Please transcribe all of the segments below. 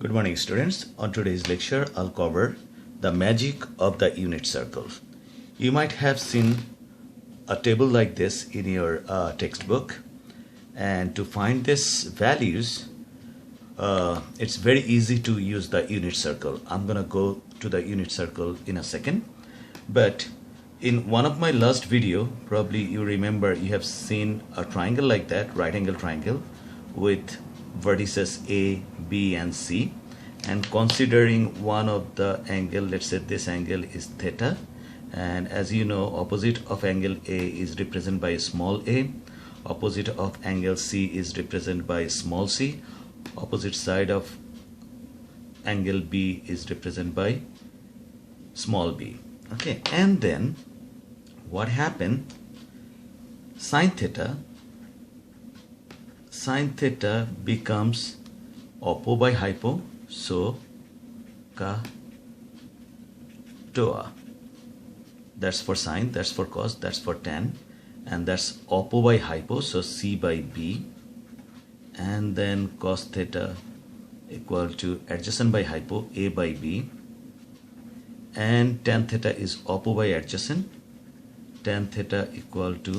Good morning, students. On today's lecture, I'll cover the magic of the unit circle. You might have seen a table like this in your textbook, and to find this values, it's very easy to use the unit circle. I'm gonna go to the unit circle in a second, but in one of my last video, probably you remember, you have seen a triangle like that, right angle triangle with vertices A, B and C, and considering one of the angle, let's say this angle is theta, and as you know, opposite of angle A is represented by small a, opposite of angle C is represented by small c, opposite side of angle B is represented by small b. Okay, and then what happened? Sine theta becomes oppo by hypo, so ka toa. That's for sine, that's for cos, that's for tan, and that's oppo by hypo, so c by b, and then cos theta equal to adjacent by hypo, a by b, and tan theta is oppo by adjacent, tan theta equal to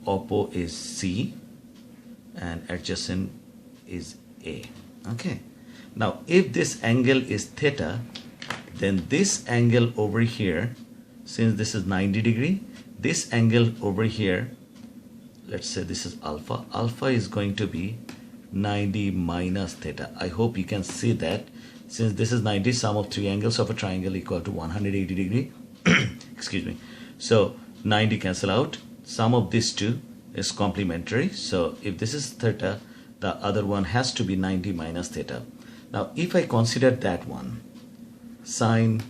oppo is c and adjacent is a. Okay, now if this angle is theta, then this angle over here, since this is 90 degree, this angle over here, let's say this is alpha, alpha is going to be 90 minus theta. I hope you can see that, since this is 90, sum of three angles of a triangle equal to 180 degree. Excuse me. So 90 cancel out, sum of these two is complementary, so if this is theta, the other one has to be 90 minus theta. Now if I consider that one, sine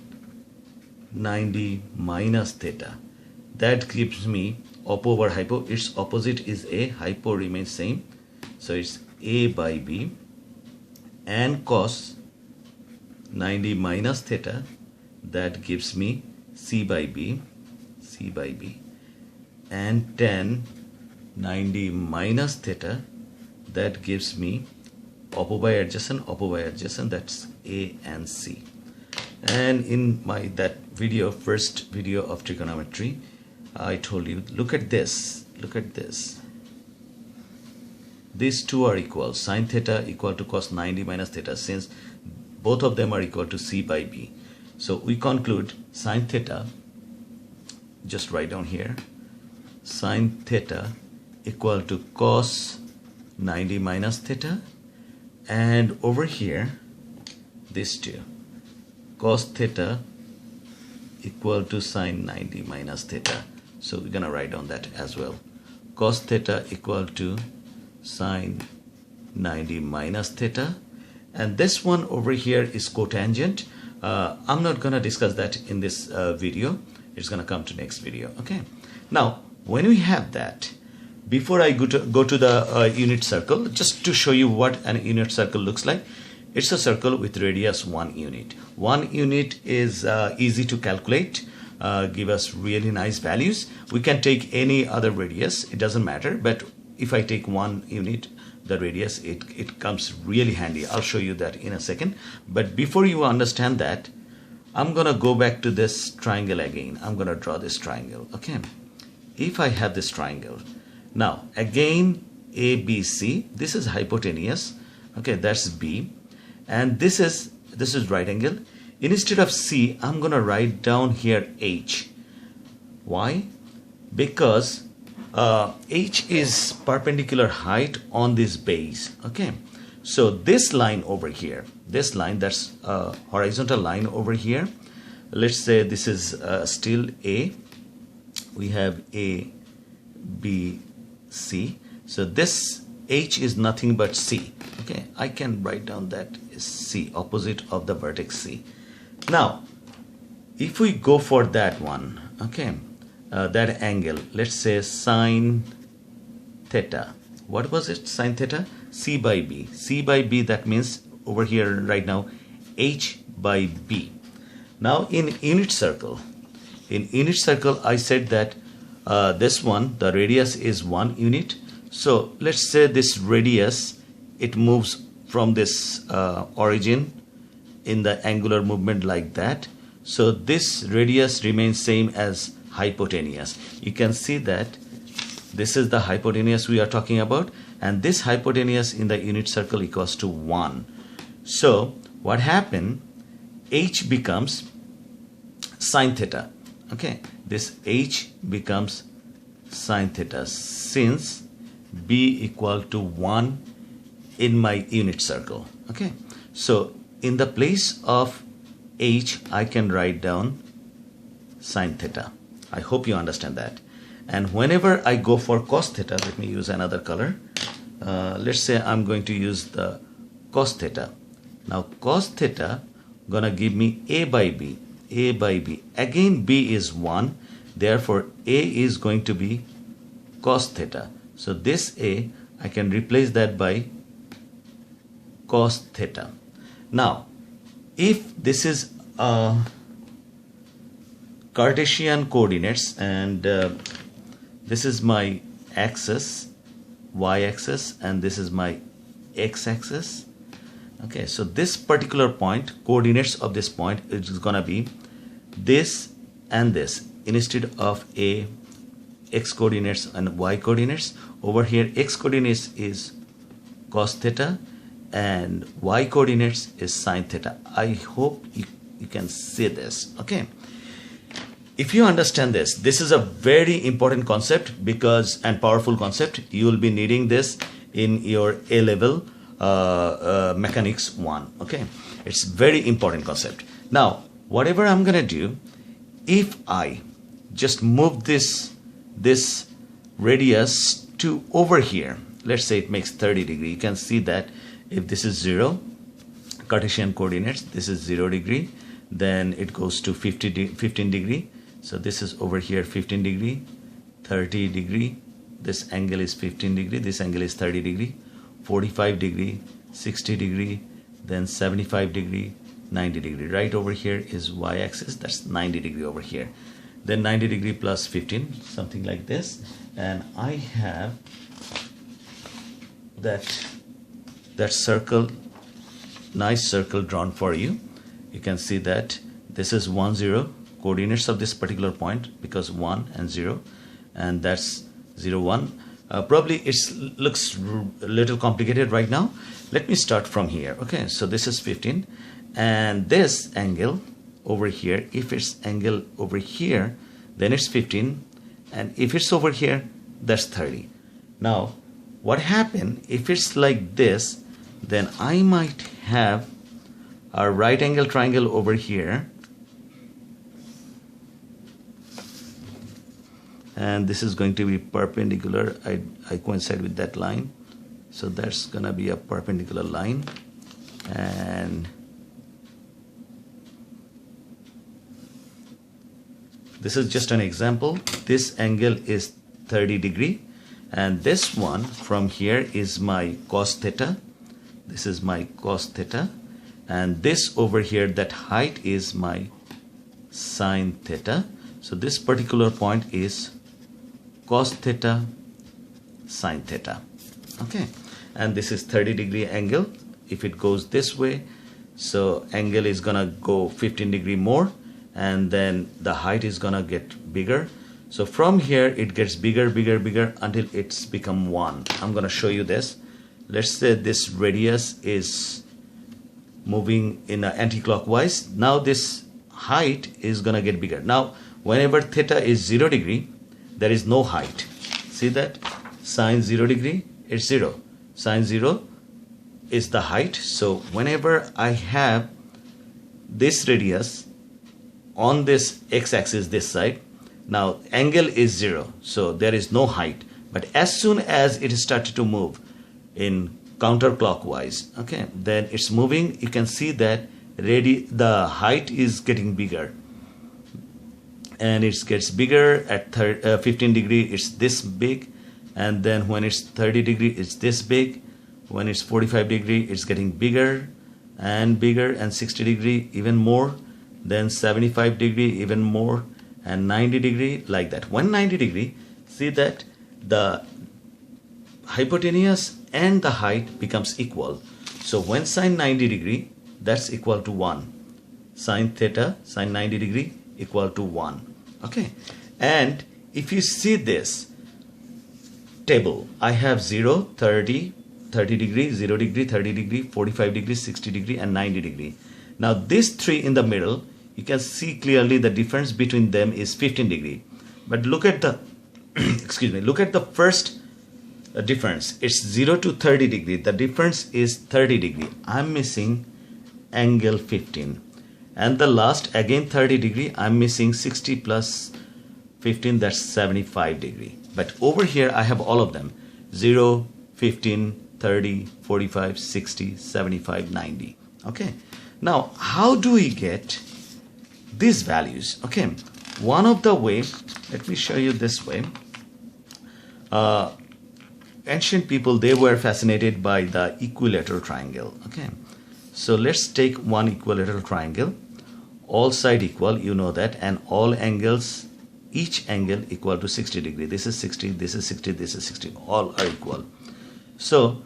90 minus theta, that gives me oppo over hypo, its opposite is a, hypo remains same, so it's a by b, and cos 90 minus theta, that gives me c by b, and tan 90 minus theta, that gives me oppo by adjacent, that's a and c. And in my first video of trigonometry, I told you, look at this, these two are equal, sine theta equal to cos 90 minus theta, since both of them are equal to c by b. So we conclude sine theta, just write down here, sine theta equal to cos 90 minus theta, and over here these two, cos theta equal to sine 90 minus theta. So we're gonna write down that as well, cos theta equal to sine 90 minus theta, and this one over here is cotangent. I'm not gonna discuss that in this video, it's gonna come to next video. Okay, now when we have that, before I go to the unit circle, just to show you what an unit circle looks like, it's a circle with radius 1 unit. 1 unit is easy to calculate, give us really nice values. We can take any other radius, it doesn't matter, but if I take 1 unit, the radius, it comes really handy. I'll show you that in a second. But before you understand that, I'm gonna go back to this triangle again. I'm gonna draw this triangle. Okay, if I have this triangle, now again ABC, this is hypotenuse, okay, that's B, and this is right angle. Instead of C, I'm gonna write down here H. Why? Because H is perpendicular height on this base. Okay, so this line over here, this line, that's a horizontal line over here, let's say this is still A, we have A, B, C, so this H is nothing but C. Okay, I can write down that is C, opposite of the vertex C. Now if we go for that one, okay, that angle, let's say sine theta, what was it, sine theta, C by B, that means over here right now H by B. Now in unit circle, I said that this one, the radius is 1 unit, so let's say this radius, it moves from this origin in the angular movement like that. So this radius remains same as hypotenuse. You can see that this is the hypotenuse we are talking about, and this hypotenuse in the unit circle equals to 1. So what happened, h becomes sine theta. Okay, this h becomes sine theta since b equal to 1 in my unit circle. Okay, so in the place of h I can write down sine theta. I hope you understand that. And whenever I go for cos theta, let me use another color. Let's say I'm going to use the cos theta. Now cos theta gonna give me a by b. A by b. Again b is 1. Therefore a is going to be cos theta. So this a I can replace that by cos theta. Now if this is Cartesian coordinates and this is my axis, y-axis, and this is my x-axis. Okay, so this particular point, coordinates of this point is gonna be this and this. Instead of a x coordinates and y coordinates, over here x coordinates is cos theta and y coordinates is sine theta. I hope you can see this. Okay, if you understand this, this is a very important concept because and powerful concept. You will be needing this in your A level mechanics 1. Okay, it's very important concept. Now whatever I'm gonna do, if I just move this radius to over here, let's say it makes 30 degree. You can see that if this is 0 Cartesian coordinates, this is 0 degree, then it goes to 15 degree. So this is over here 15 degree, 30 degree, this angle is 15 degree, this angle is 30 degree, 45 degree, 60 degree, then 75 degree, 90 degree. Right over here is y-axis, that's 90 degree over here. Then 90 degree plus 15, something like this. And I have that circle, nice circle drawn for you. You can see that this is 1, 0. Coordinates of this particular point because 1 and 0, and that's 0, 1. Probably it looks a little complicated right now. Let me start from here. Okay, so this is 15 and this angle over here, if it's angle over here then it's 15, and if it's over here that's 30. Now what happened if it's like this, then I might have a right angle triangle over here, and this is going to be perpendicular. I coincide with that line, so that's gonna be a perpendicular line, and this is just an example. This angle is 30 degree, and this one from here is my cos theta. This is my cos theta, and this over here, that height is my sine theta. So this particular point is cos theta sine theta. Okay, and this is 30 degree angle. If it goes this way, so angle is gonna go 15 degree more, and then the height is gonna get bigger. So from here it gets bigger until it's become 1. I'm gonna show you this. Let's say this radius is moving in anti-clockwise. Now this height is gonna get bigger. Now whenever theta is 0 degree, there is no height. See that? Sine 0 degree, it's 0. Sine 0 is the height. So whenever I have this radius on this x-axis, this side, now angle is 0, so there is no height. But as soon as it started to move in counterclockwise, okay, then it's moving. You can see that the height is getting bigger, and it gets bigger at 15 degree. It's this big, and then when it's 30 degree, it's this big. When it's 45 degree, it's getting bigger, and 60 degree even more. Then 75 degree even more, and 90 degree, like that. When 90 degree, see that the hypotenuse and the height becomes equal. So when sine 90 degree, that's equal to 1. Sine theta, sine 90 degree equal to 1. Okay. And if you see this table, I have 0, 30, 30 degree, 0 degree, 30 degree, 45 degree, 60 degree, and 90 degree. Now these three in the middle, you can see clearly the difference between them is 15 degree. But look at the, excuse me, look at the first difference. It's 0 to 30 degree. The difference is 30 degree. I'm missing angle 15. And the last, again 30 degree, I'm missing 60 plus 15, that's 75 degree. But over here I have all of them, 0, 15, 30, 45, 60, 75, 90. Okay. Now, how do we get these values? Okay. One of the way, let me show you this way. Ancient people, they were fascinated by the equilateral triangle. Okay. So let's take one equilateral triangle. All side equal, you know that, and all angles, each angle equal to 60 degree. This is 60, this is 60, this is 60. All are equal. So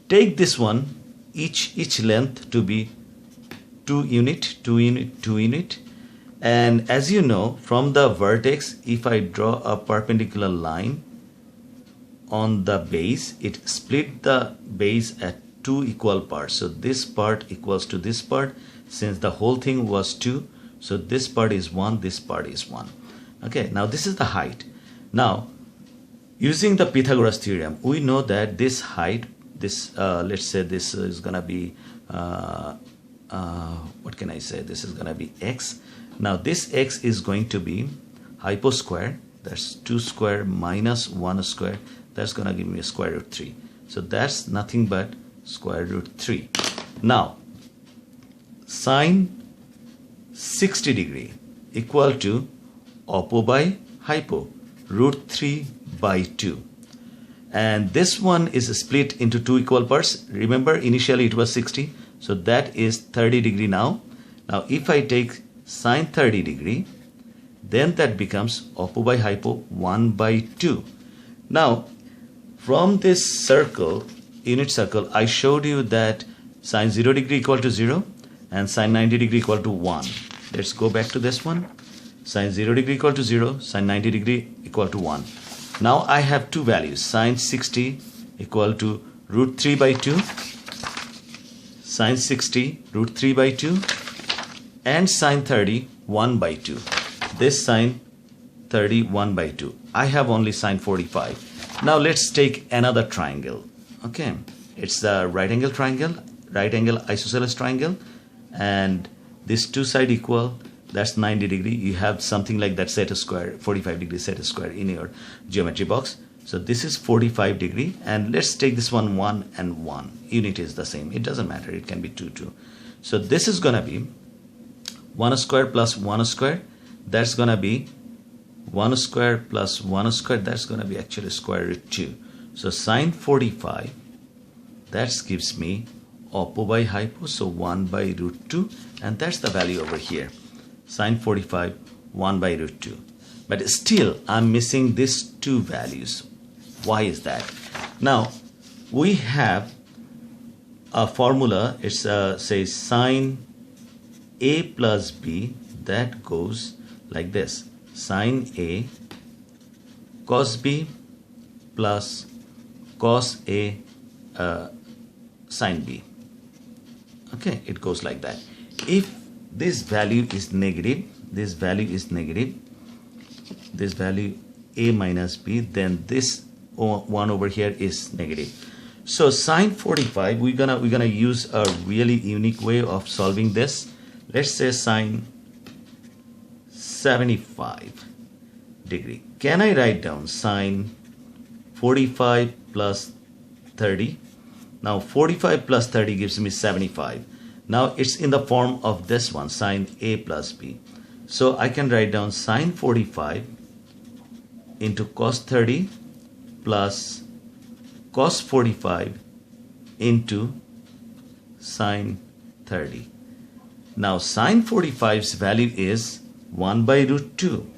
take this one, each length to be 2 unit, 2 unit, 2 unit. And as you know, from the vertex, if I draw a perpendicular line on the base, it split the base at 2 equal parts. So this part equals to this part. Since the whole thing was 2, so this part is 1, this part is 1. Okay, now this is the height. Now, using the Pythagoras theorem, we know that this height, this let's say this is gonna be what can I say? This is gonna be x. Now this x is going to be hypo square. That's 2 square minus 1 square. That's gonna give me a square root 3. So that's nothing but square root 3. Now, sine 60 degree equal to oppo by hypo, root 3 by 2. And this one is split into 2 equal parts. Remember, initially it was 60. So that is 30 degree now. Now if I take sine 30 degree, then that becomes oppo by hypo 1 by 2. Now from this circle, unit circle, I showed you that sine 0 degree equal to 0 and sine 90 degree equal to 1. Let's go back to this one. Sine 0 degree equal to 0, sine 90 degree equal to 1. Now I have two values, sine 60 equal to root 3 by 2, sine 60 root 3 by 2, and sine 30 1 by 2. This sine 30 1 by 2. I have only sine 45. Now let's take another triangle. Okay, it's the right angle triangle, right angle isosceles triangle, and this two side equal, that's 90 degree. You have something like that set square, 45 degree set square in your geometry box. So this is 45 degree, and let's take this one 1 and 1. Unit is the same. It doesn't matter. It can be 2 2. So this is gonna be 1 square plus 1 square. That's gonna be 1 square plus 1 square. That's gonna be actually square root 2. So sine 45, that gives me oppo by hypo, so 1 by root 2, and that's the value over here. Sine 45 1 by root 2. But still I'm missing these two values. Why is that? Now we have a formula. It's says sine a plus b, that goes like this: sine a cos b plus cos a sine b. Okay, it goes like that. If this value is negative, this value is negative, this value a minus b, then this one over here is negative. So sine 45, we're gonna use a really unique way of solving this. Let's say sine 75 degree. Can I write down sine 45 plus 30? Now 45 plus 30 gives me 75. Now it's in the form of this one, sine a plus b. So I can write down sine 45 into cos 30 plus cos 45 into sine 30. Now sine 45's value is 1 by root 2.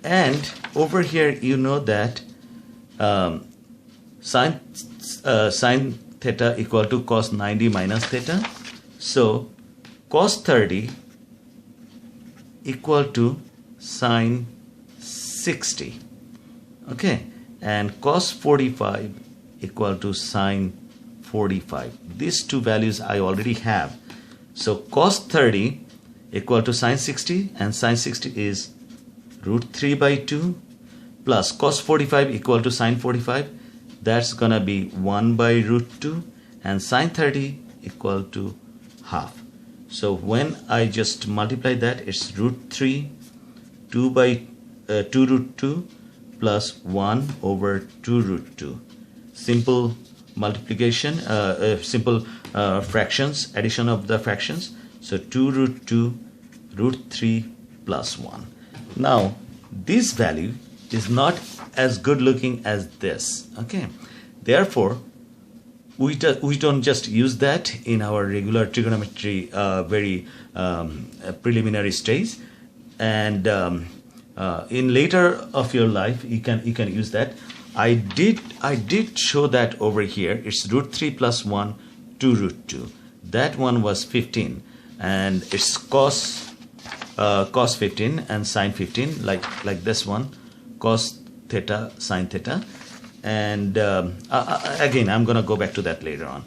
And over here you know that sine theta equal to cos 90 minus theta. So cos 30 equal to sine 60. Okay, and cos 45 equal to sine 45. These two values I already have. So cos 30 equal to sine 60, and sine 60 is root 3 by 2, plus cos 45 equal to sine 45. That's gonna be 1 by root 2, and sine 30 equal to half. So when I just multiply that, it's root 3, 2 by 2 root 2 plus 1 over 2 root 2. Simple multiplication, simple fractions, addition of the fractions. So 2 root 2 root 3 plus 1. Now this value is not as good looking as this. Okay, therefore we don't just use that in our regular trigonometry very preliminary stage, and in later of your life you can use that. I did show that over here. It's root 3 plus 1, 2 root 2. That one was 15, and it's cos 15 and sine 15, like this one, cos theta sine theta. And again, I'm gonna go back to that later on.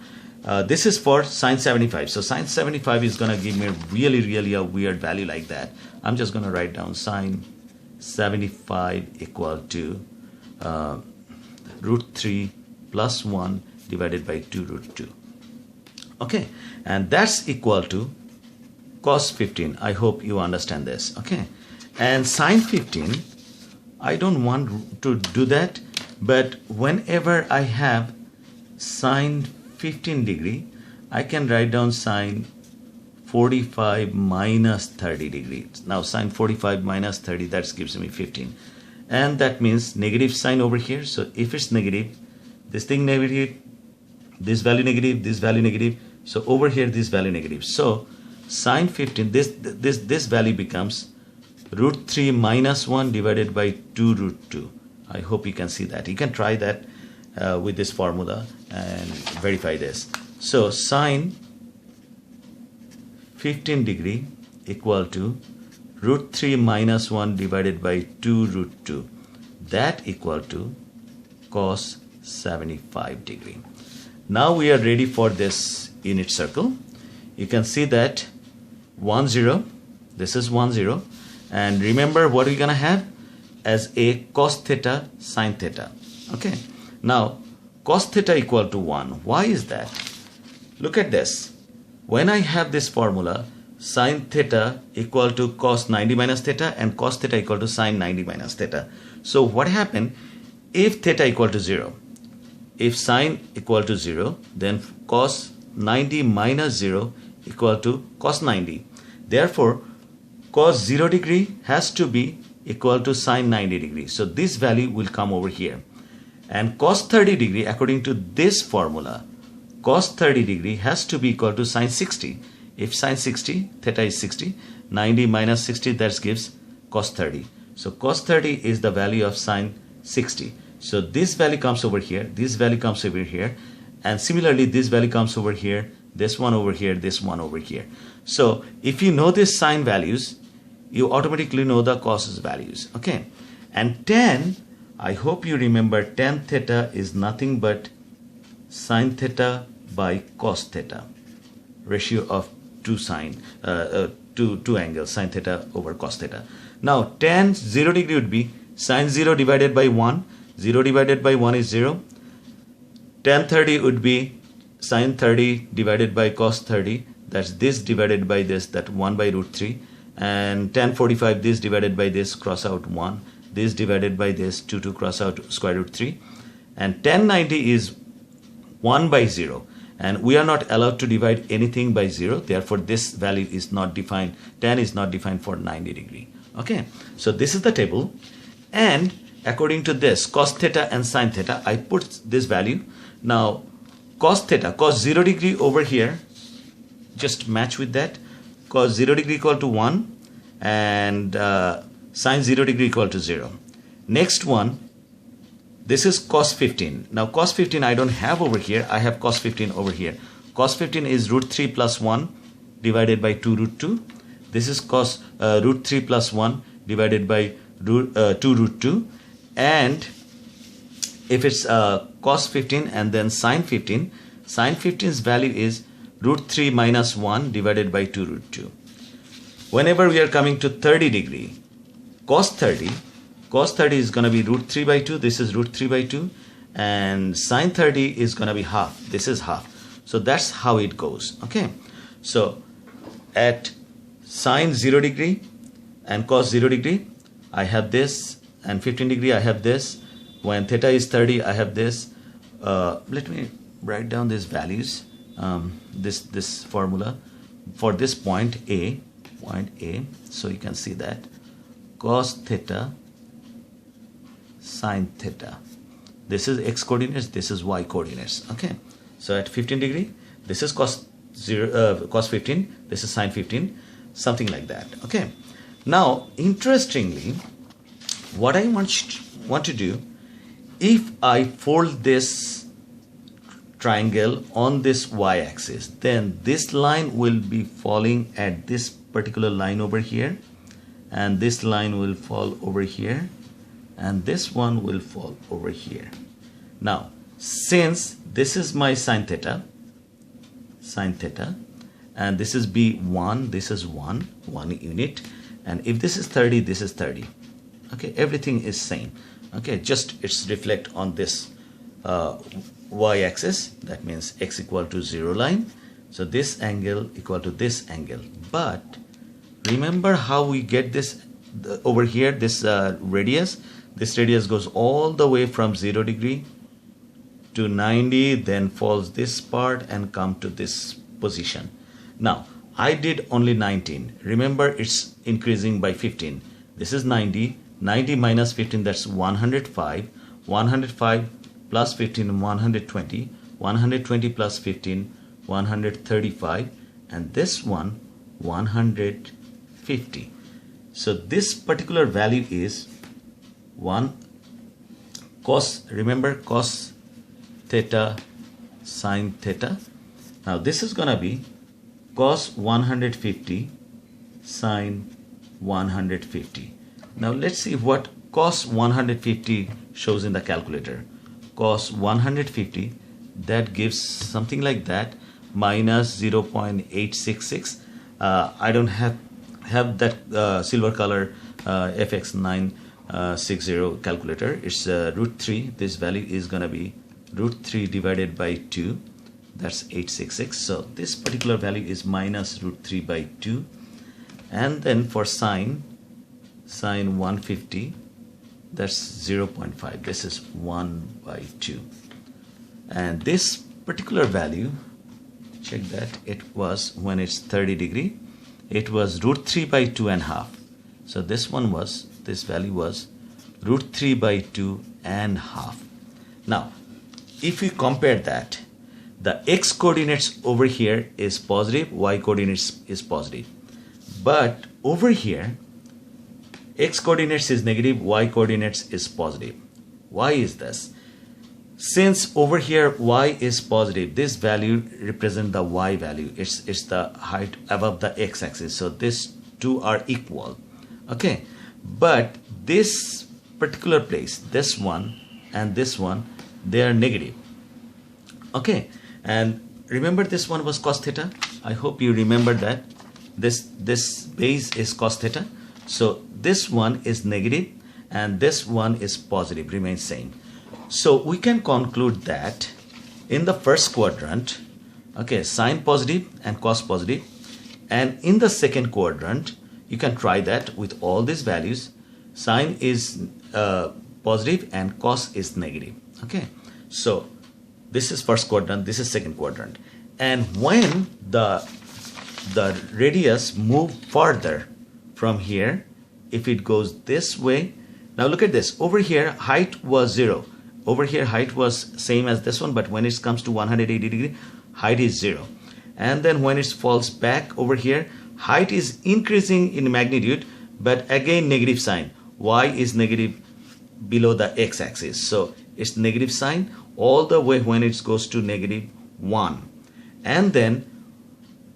This is for sine 75. So sine 75 is gonna give me really a weird value like that. I'm just gonna write down sine 75 equal to root 3 plus 1 divided by 2 root 2. Okay, and that's equal to cos 15. I hope you understand this. Okay, and sine 15, I don't want to do that, but whenever I have sine 15 degree, I can write down sine 45 minus 30 degrees. Now sine 45 minus 30, that gives me 15, and that means negative sign over here. So if it's negative, this thing negative, this value negative, this value negative, so over here this value negative. So sine 15, this value becomes root 3 minus 1 divided by 2 root 2. I hope you can see that. You can try that with this formula and verify this. So sine 15 degree equal to root 3 minus 1 divided by 2 root 2. That equal to cos 75 degree. Now we are ready for this unit circle. You can see that 1 0, this is 1 0, and remember what we're gonna have as a cos theta sine theta. Okay, now cos theta equal to 1. Why is that? Look at this. When I have this formula, sine theta equal to cos 90 minus theta and cos theta equal to sine 90 minus theta. So what happened if theta equal to 0? If sine equal to 0, then cos 90 minus 0 equal to cos 90. Therefore, cos 0 degree has to be equal to sine 90 degree. So this value will come over here. And cos 30 degree, according to this formula, cos 30 degree has to be equal to sine 60. If sine 60, theta is 60, 90 minus 60, that gives cos 30. So cos 30 is the value of sine 60. So this value comes over here, this value comes over here, and similarly this value comes over here, this one over here, this one over here. So if you know these sine values, you automatically know the cos's values. Okay, and tan, I hope you remember, tan theta is nothing but sine theta by cos theta, ratio of two angles, sine theta over cos theta. Now tan 0 degree would be sine 0 divided by 1. 0 divided by 1 is 0. Tan 30 would be sine 30 divided by cos 30. That's this divided by this, that 1 by root 3. And tan 45, this divided by this, cross out 1. This divided by this, 2 to cross out square root 3. And tan 90 is 1 by 0. And we are not allowed to divide anything by 0. Therefore, this value is not defined. Tan is not defined for 90 degree. Okay. So this is the table. And according to this, cos theta and sine theta, I put this value. Now, cos theta, cos 0 degree over here, just match with that. Cos 0 degree equal to 1 and sine 0 degree equal to 0. Next one, this is cos 15. Now cos 15 I don't have over here, I have cos 15 over here. Cos 15 is root 3 plus 1 divided by 2 root 2. This is cos root 3 plus 1 divided by 2 root 2. And if it's cos 15 and then sine 15, sine 15's value is root 3 minus 1 divided by 2 root 2. Whenever we are coming to 30 degree, cos 30 is going to be root 3 by 2. This is root 3 by 2. And sine 30 is going to be half. This is half. So that's how it goes. Okay. So at sine 0 degree and cos 0 degree, I have this. And 15 degree, I have this. When theta is 30, I have this. Let me write down these values. This formula for this point A. So you can see that cos theta sine theta. This is x coordinates, this is y coordinates. Okay. So at 15 degree, this is cos 15, this is sine 15, something like that. Okay. Now, interestingly, what I want to do, if I fold this triangle on this y-axis, then this line will be falling at this particular line over here, and this line will fall over here, and this one will fall over here. Now, since this is my sine theta, and this is B1, this is 1 unit, and if this is 30, this is 30. Okay, everything is same. Okay, just it's reflect on this y-axis. That means x equal to 0 line. So this angle equal to this angle. But remember how we get this over here, this radius. This radius goes all the way from 0 degree to 90, then falls this part and come to this position. Now, I did only 19. Remember, it's increasing by 15. This is 90. 90 minus 15, that's 105. 105 plus 15, 120. 120 plus 15, 135. And this one, 150. So this particular value is 1 cos, remember cos theta sine theta. Now this is going to be cos 150 sine 150. Now let's see what cos 150 shows in the calculator. Cos 150, that gives something like that, minus 0.866. I don't have that silver color FX960 calculator. It's root 3. This value is going to be root 3 divided by 2. That's 866. So this particular value is minus root 3 by 2. And then for sine 150, that's 0.5. This is 1 by 2. And this particular value, check that, it was when it's 30 degree, it was root 3 by 2.5. So this value was root 3 by 2.5. Now, if we compare that, the x coordinates over here is positive, y coordinates is positive. But over here, x coordinates is negative, y coordinates is positive. Why is this? Since over here y is positive, this value represents the y value. It's the height above the x-axis. So these two are equal. Okay, but this particular place, this one and this one, they are negative. Okay, and remember this one was cos theta. I hope you remember that. This base is cos theta. So this one is negative and this one is positive, remains same. So we can conclude that in the first quadrant, okay, sine positive and cos positive, and in the second quadrant, you can try that with all these values. Sine is positive and cos is negative. Okay, so this is first quadrant, this is second quadrant. And when the radius move further from here, if it goes this way, now look at this, over here height was 0. Over here height was same as this one, but when it comes to 180 degree, height is 0. And then when it falls back over here, height is increasing in magnitude, but again negative sign. Y is negative below the x-axis. So it's negative sign all the way when it goes to -1, and then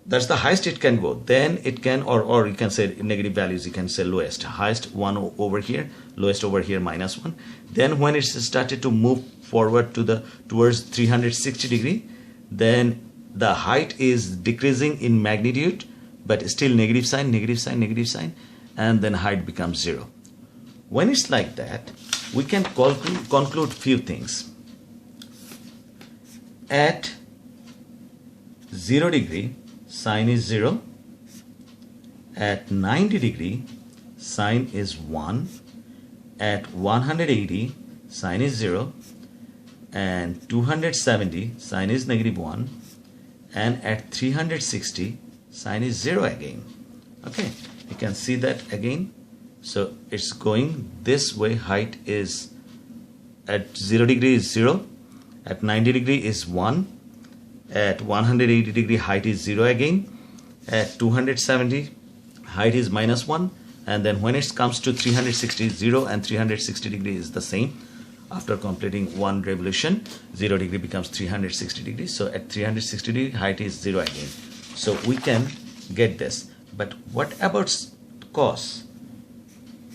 that's the highest it can go. Then it can, or you can say negative values, you can say lowest. Highest 1 over here, lowest over here -1. Then when it's started to move forward towards 360 degree, then the height is decreasing in magnitude, but still negative sign, negative sign, negative sign, and then height becomes 0. When it's like that, we can conclude few things. At 0 degree, sine is 0. At 90 degree, sine is 1. At 180, sine is 0. And 270, sine is -1. And at 360, sine is 0 again. Okay, you can see that again. So it's going this way. Height is at 0 degree is 0. At 90 degree is 1. At 180 degree height is 0 again. At 270 height is -1, and then when it comes to 360, 0 and 360 degree is the same. After completing one revolution, 0 degree becomes 360 degrees. So at 360 degree height is 0 again. So we can get this. But what about cos?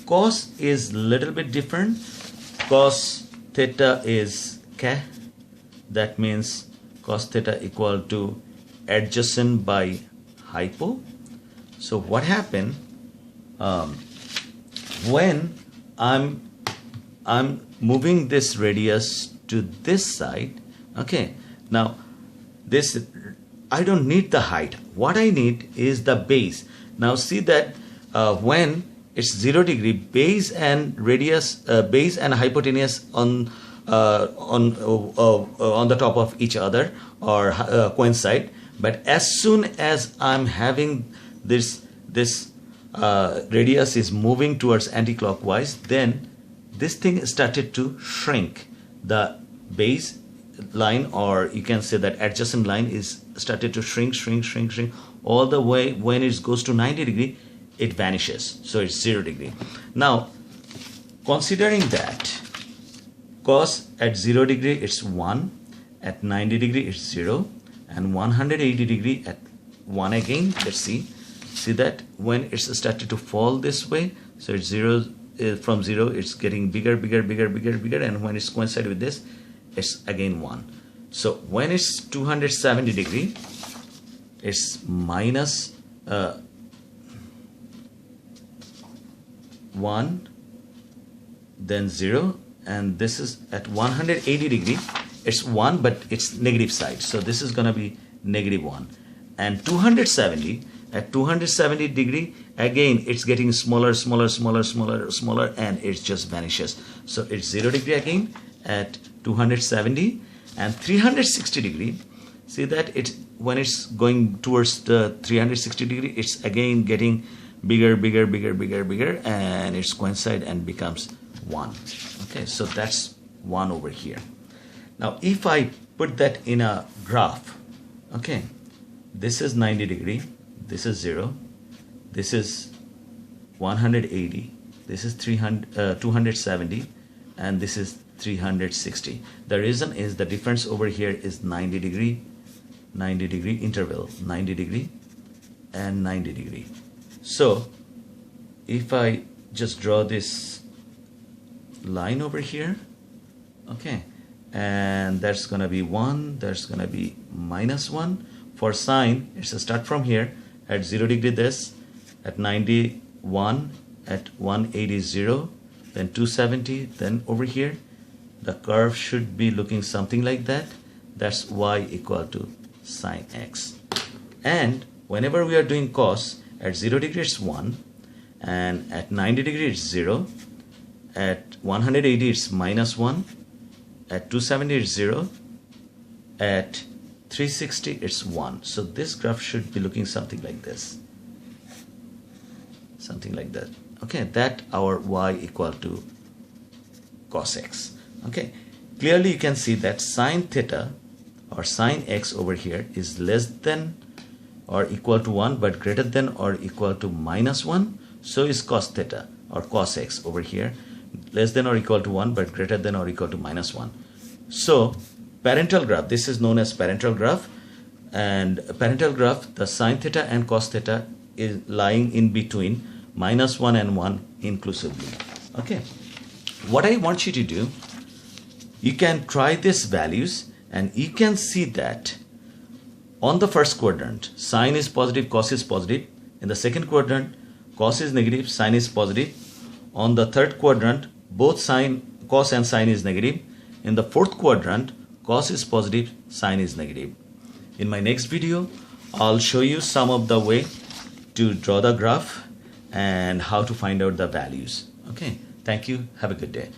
Cos is little bit different. Cos theta is k. That means cos theta equal to adjacent by hypo. So what happened when I'm moving this radius to this side? Okay, now this, I don't need the height. What I need is the base. Now see that when it's 0 degree, base and radius, base and hypotenuse on the top of each other or coincide, but as soon as I'm having this radius is moving towards anti-clockwise, then this thing started to shrink. The base line, or you can say that adjacent line, is started to shrink all the way. When it goes to 90 degree, it vanishes. So it's 0 degree. Now considering that cos at 0 degree it's 1, at 90 degree it's 0, and 180 degree at 1 again. Let's see that when it's started to fall this way, so it's 0, from 0 it's getting bigger, and when it's coincide with this, it's again 1. So when it's 270 degree, it's minus 1, then 0, and this is at 180 degree, it's 1, but it's negative side, so this is gonna be -1. And 270, at 270 degree, again it's getting smaller, and it just vanishes. So it's 0 degree again at 270, and 360 degree. See that when it's going towards the 360 degree, it's again getting bigger, and it's coincide and becomes 1. Okay, so that's 1 over here. Now if I put that in a graph, okay, this is 90 degree, this is 0, this is 180, this is 270, and this is 360. The reason is the difference over here is 90 degree interval, 90 degree and 90 degree. So if I just draw this line over here, okay, and that's gonna be 1, that's gonna be -1. For sine, it's a start from here at 0 degree this, at 90 1, at 180 0, then 270, then over here the curve should be looking something like that. That's y equal to sine x. And whenever we are doing cos, at 0 degree it's 1, and at 90 degree it's 0, at 180 it's -1, at 270 it's 0, at 360 it's 1. So this graph should be looking something like this, something like that. Okay, that our y equal to cos x. Okay, clearly you can see that sine theta or sine x over here is less than or equal to 1, but greater than or equal to -1. So is cos theta or cos x over here. less than or equal to 1 but greater than or equal to minus 1. So parental graph, this is known as parental graph, and parental graph, the sine theta and cos theta is lying in between minus 1 and 1 inclusively. Okay, what I want you to do, you can try these values and you can see that on the first quadrant sine is positive, cos is positive. In the second quadrant cos is negative, sine is positive. On the third quadrant both cos and sine is negative. In the fourth quadrant cos is positive, sine is negative. In my next video I'll show you some of the way to draw the graph and how to find out the values. Okay, thank you, have a good day.